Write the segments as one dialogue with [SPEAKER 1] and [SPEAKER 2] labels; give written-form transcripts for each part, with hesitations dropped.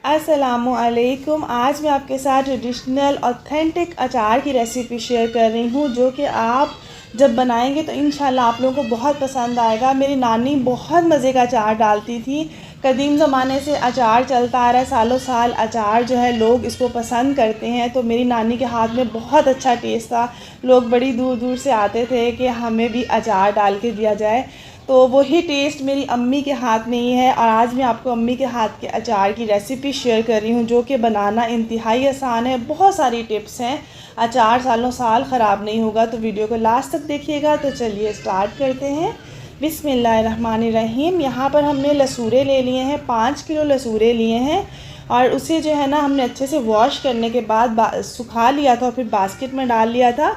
[SPEAKER 1] अस्सलामुअलैकुम। आज मैं आपके साथ ट्रेडिशनल ऑथेंटिक अचार की रेसिपी शेयर कर रही हूँ, जो कि आप जब बनाएंगे तो इंशाल्लाह आप लोगों को बहुत पसंद आएगा। मेरी नानी बहुत मज़े का अचार डालती थी। कदीम ज़माने से अचार चलता आ रहा है, सालों साल अचार जो है लोग इसको पसंद करते हैं। तो मेरी नानी के हाथ में बहुत अच्छा टेस्ट था। लोग बड़ी दूर दूर से आते थे कि हमें भी अचार डाल के दिया जाए। तो वही टेस्ट मेरी अम्मी के हाथ में ही है। और आज मैं आपको अम्मी के हाथ के अचार की रेसिपी शेयर कर रही हूँ, जो कि बनाना इंतहाई आसान है। बहुत सारी टिप्स हैं, अचार सालों साल ख़राब नहीं होगा। तो वीडियो को लास्ट तक देखिएगा। तो चलिए स्टार्ट करते हैं। बिस्मिल्लाहिर्रहमानिर्रहीम। यहाँ पर हमने लसूरे ले लिए हैं, 5 किलो लसूरे लिए हैं। और उसे जो है ना हमने अच्छे से वॉश करने के बाद सुखा लिया था और फिर बास्केट में डाल लिया था।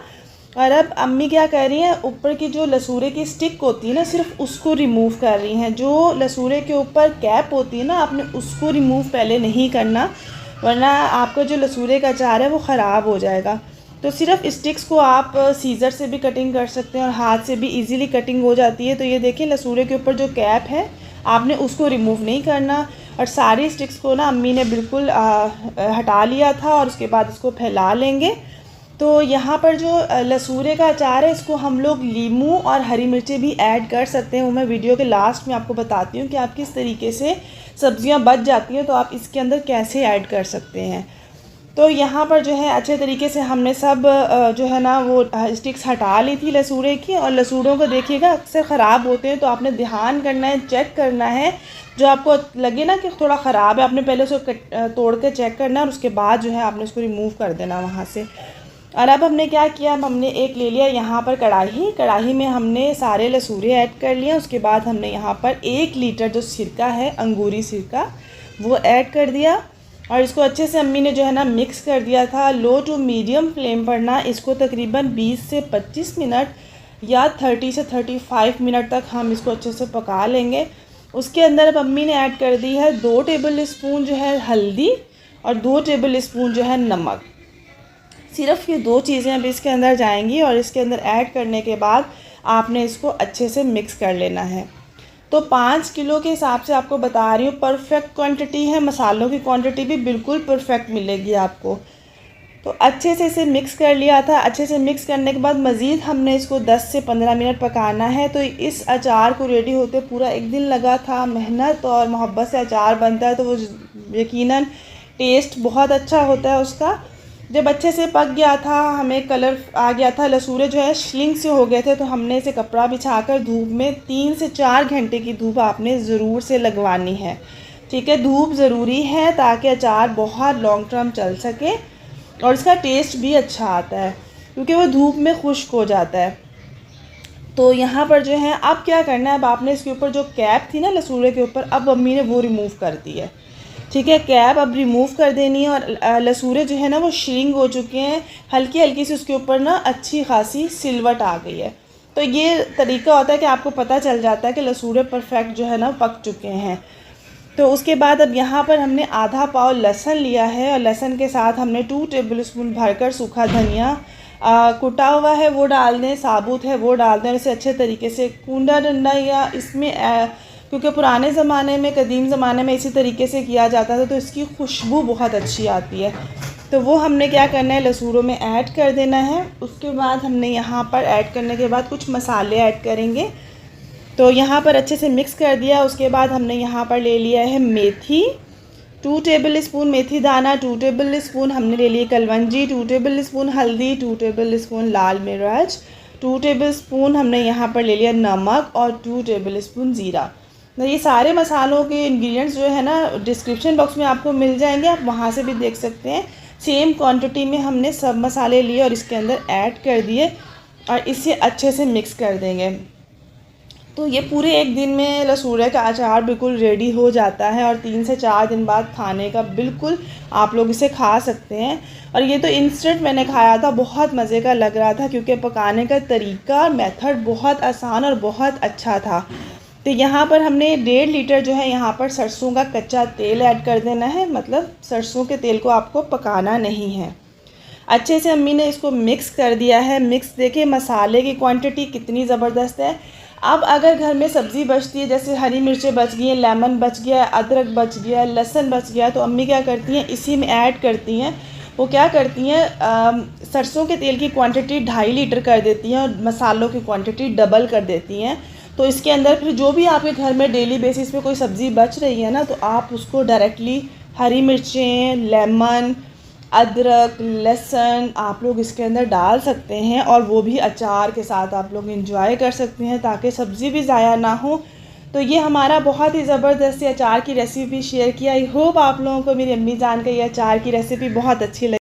[SPEAKER 1] और अब अम्मी क्या कर रही हैं, ऊपर की जो लसूरे की स्टिक होती है ना, सिर्फ उसको रिमूव कर रही हैं। जो लसूरे के ऊपर कैप होती है ना, आपने उसको रिमूव पहले नहीं करना, वरना आपका जो लसूरे का अचार है वो ख़राब हो जाएगा। तो सिर्फ स्टिक्स को आप सीज़र से भी कटिंग कर सकते हैं और हाथ से भी इजीली कटिंग हो जाती है। तो ये देखिए, लसूरे के ऊपर जो कैप है आपने उसको रिमूव नहीं करना। और सारी स्टिक्स को ना अम्मी ने बिल्कुल हटा लिया था। और उसके बाद इसको फैला लेंगे। तो यहाँ पर जो लसूरे का अचार है, इसको हम लोग लीमू और हरी मिर्ची भी ऐड कर सकते हैं। वो मैं वीडियो के लास्ट में आपको बताती हूँ कि आप किस तरीके से सब्जियाँ बच जाती हैं तो आप इसके अंदर कैसे ऐड कर सकते हैं। तो यहाँ पर जो है अच्छे तरीके से हमने सब जो है ना वो स्टिक्स हटा ली थी लसूरे की। और लसूरों को देखिएगा अक्सर ख़राब होते हैं, तो आपने ध्यान करना है, चेक करना है। जो आपको लगे ना कि थोड़ा ख़राब है, आपने पहले उसको तोड़ के चेक करना है और उसके बाद जो है आपने उसको रिमूव कर देना वहाँ से। और अब हमने क्या किया, अब हमने एक ले लिया यहाँ पर कढ़ाई में हमने सारे लसूरे ऐड कर लिए। उसके बाद हमने यहाँ पर 1 लीटर जो सिरका है, अंगूरी सिरका, वो ऐड कर दिया। और इसको अच्छे से अम्मी ने जो है ना मिक्स कर दिया था। लो टू मीडियम फ्लेम पर ना इसको तकरीबन 20 से 25 मिनट या 30 से 35 मिनट तक हम इसको अच्छे से पका लेंगे। उसके अंदर अब अम्मी ने ऐड कर दी है 2 टेबल स्पून जो है हल्दी और 2 टेबल स्पून जो है नमक। सिर्फ ये 2 चीज़ें अब इसके अंदर जाएंगी। और इसके अंदर ऐड करने के बाद आपने इसको अच्छे से मिक्स कर लेना है। तो 5 किलो के हिसाब से आपको बता रही हूँ, परफेक्ट क्वांटिटी है। मसालों की क्वांटिटी भी बिल्कुल परफेक्ट मिलेगी आपको। तो अच्छे से इसे मिक्स कर लिया था। अच्छे से मिक्स करने के बाद मज़ीद हमने इसको 10 से 15 मिनट पकाना है। तो इस अचार को रेडी होते पूरा 1 दिन लगा था। मेहनत और मोहब्बत से अचार बनता है तो वो यकीनन टेस्ट बहुत अच्छा होता है उसका। जब अच्छे से पक गया था, हमें कलर आ गया था, लसूरे जो है श्रिंक से हो गए थे, तो हमने इसे कपड़ा बिछाकर धूप में 3 से 4 घंटे की धूप आपने ज़रूर से लगवानी है। ठीक है, धूप ज़रूरी है ताकि अचार बहुत लॉन्ग टर्म चल सके और इसका टेस्ट भी अच्छा आता है, क्योंकि वो धूप में खुश्क हो जाता है। तो यहाँ पर जो है अब क्या करना है, अब आपने इसके ऊपर जो कैप थी ना लसूरे के ऊपर, अब अम्मी ने वो रिमूव कर दी है। ठीक है, कैप अब रिमूव कर देनी है। और लसूरे जो है ना वो श्रिंक हो चुके हैं, हल्की हल्की सी उसके ऊपर ना अच्छी खासी सिलवट आ गई है। तो ये तरीका होता है कि आपको पता चल जाता है कि लसूरे परफेक्ट जो है ना पक चुके हैं। तो उसके बाद अब यहाँ पर हमने आधा पाव लहसुन लिया है और लहसुन के साथ हमने 2 टेबल स्पून भरकर सूखा धनिया कुटा हुआ है वो डाल दें, साबुत है वो डाल दें। और इसे अच्छे तरीके से कूंडा डंडा या इसमें क्योंकि पुराने ज़माने में, कदीम ज़माने में इसी तरीके से किया जाता था, तो इसकी खुशबू बहुत अच्छी आती है। तो वो हमने क्या करना है, लसूरों में ऐड कर देना है। उसके बाद हमने यहाँ पर ऐड करने के बाद कुछ मसाले ऐड करेंगे। तो यहाँ पर अच्छे से मिक्स कर दिया। उसके बाद हमने यहाँ पर ले लिया है मेथी, 2 टेबल स्पून मेथी दाना, 2 टेबल स्पून हमने ले लिए कलवंजी, 2 टेबल स्पून हल्दी, 2 टेबल स्पून लाल मिर्च, 2 टेबल स्पून हमने यहाँ पर ले लिया नमक और 2 टेबल स्पून ज़ीरा। तो ये सारे मसालों के इंग्रेडिएंट्स जो है ना डिस्क्रिप्शन बॉक्स में आपको मिल जाएंगे, आप वहाँ से भी देख सकते हैं। सेम क्वांटिटी में हमने सब मसाले लिए और इसके अंदर ऐड कर दिए और इसे अच्छे से मिक्स कर देंगे। तो ये पूरे 1 दिन में लसूरे का अचार बिल्कुल रेडी हो जाता है और 3 से 4 दिन बाद खाने का बिल्कुल आप लोग इसे खा सकते हैं। और ये तो इंस्टेंट मैंने खाया था, बहुत मज़े का लग रहा था, क्योंकि पकाने का तरीका, मेथड बहुत आसान और बहुत अच्छा था। तो यहाँ पर हमने 1.5 लीटर जो है यहाँ पर सरसों का कच्चा तेल ऐड कर देना है। मतलब सरसों के तेल को आपको पकाना नहीं है। अच्छे से अम्मी ने इसको मिक्स कर दिया है। मिक्स देखिए मसाले की क्वांटिटी कितनी ज़बरदस्त है। अब अगर घर में सब्ज़ी बचती है, जैसे हरी मिर्चें बच गई हैं, लेमन बच गया, अदरक बच गया, लहसुन बच गया, तो अम्मी क्या करती हैं इसी में ऐड करती हैं। वो क्या करती हैं, सरसों के तेल की क्वांटिटी 2.5 लीटर कर देती हैं और मसालों की क्वांटिटी डबल कर देती हैं। तो इसके अंदर फिर जो भी आपके घर में डेली बेसिस पे कोई सब्ज़ी बच रही है ना, तो आप उसको डायरेक्टली हरी मिर्चें, लेमन, अदरक, लहसुन आप लोग इसके अंदर डाल सकते हैं और वो भी अचार के साथ आप लोग एंजॉय कर सकते हैं, ताकि सब्ज़ी भी ज़ाया ना हो। तो ये हमारा बहुत ही ज़बरदस्त अचार की रेसिपी शेयर किया। आई होप आप लोगों को मेरी अम्मी जान का ये अचार की रेसिपी बहुत अच्छी लगी।